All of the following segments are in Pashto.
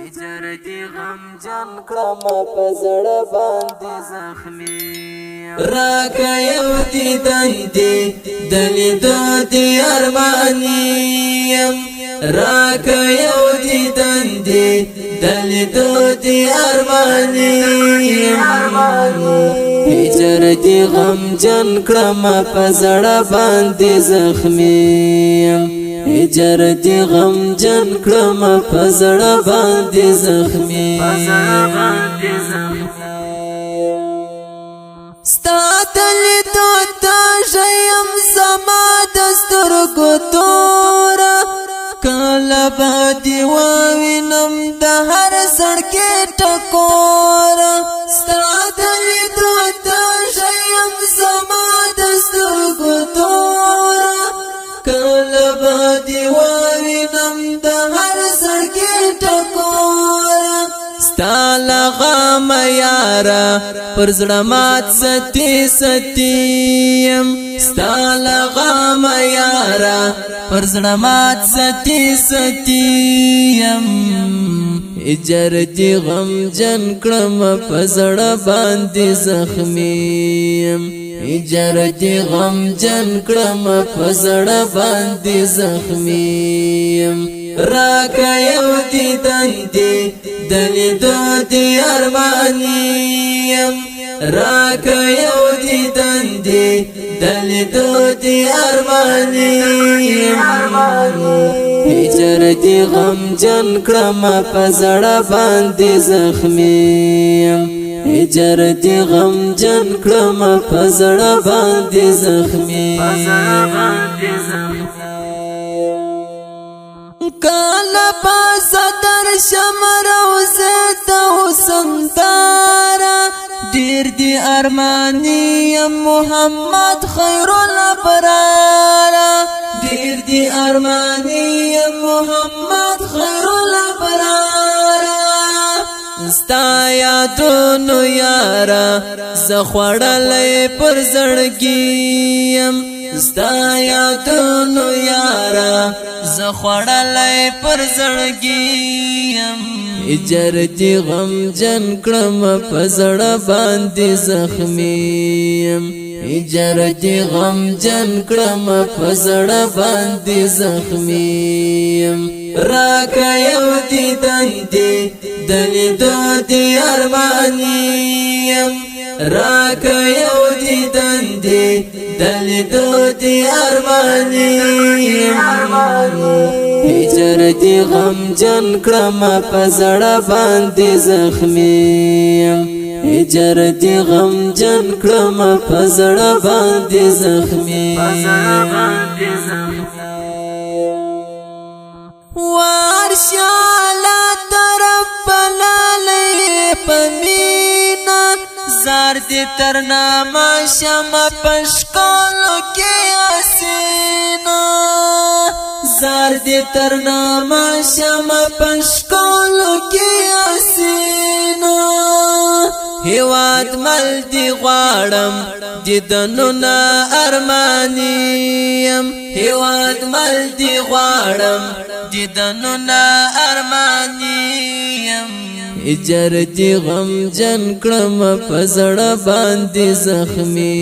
هجر دی غم جن کړم په زړه باندې زخمي راکه یو دیدن دی د لیدو دی ارمانیم راکه یو دیدن دی د لیدو دی ارمانیم هجر دی غم جن کړم په زړه باندې زخمي هجر دی غم جن کړم په زړه باندې زخمي ستا دلیدو ته ژیم زما د سترګو توره کله به دې ووینم د هر زړګي ټکوره ستا دلیدو ته ژیم زما د سترګو توره کله به دې ووینم د هر زړګي ټکوره ستا لغم یاره پر زړه مات ستی ستیم ستا لغم یاره پر زړه مات ستی ستیم هجر دی غم جن کړم په زړه باندې زخمي هجر دی غم جن کړم په زړه باندې زخمي راکه یو دیدن دی د لیدو دی ارمانیم راکه یو دیدن دی د لیدو دی ارمانیم هجر دی غم جن کړم په زړه باندې زخمي هجر دی غم جن کړم په زړه باندې زخمي کالا پاس در شمر وزد حسن دارا دیر دی ارمانی محمد خیر الابرارا دیر دی ارمانی محمد خیر الابرارا ستا یادونو یارا زخوڑلی پر زړګیم ستا یادونو یارا زخوڑلی پر زړګیم هجر دی غم جن کړم په زړه باندې زخمي هجر دی غم جن کړم په زړه باندې زخمي راکه یو دیدن دی د لیدو دی ارمانیم راکه یو دیدن دی د لیدو دی ارمانیم هجر دی غم جن کړم په زړه باندې زخمي هجر دی غم جن کړم په زړه باندې زخمي ورشاله طرف بلالی پمینا زار دی ترناما شم پشکالو کی اسینا زار دی ترناما شم پشکالو کی اسینا هیواد مل دی غواړم دیدنو نا ارمانیم هیواد مل دی غواړم دیدنو نا ارمانیم هجر دی غم جن کړم په زړه باندې زخمي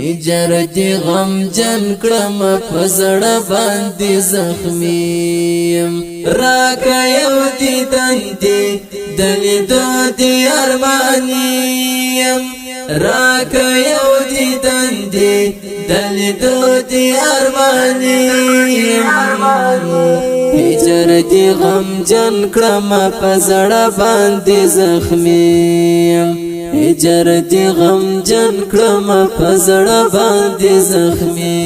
هجر دی غم جن کړم په زړه باندې زخمي راکه یو دیدن دی د لیدو دی ارمانیم راکه یو دیدن دی د لیدو دی ارمانیم هجر دی غم جن کړم په زړه باندې زخمي هجر دی غم جن کړم په زړه باندې زخمي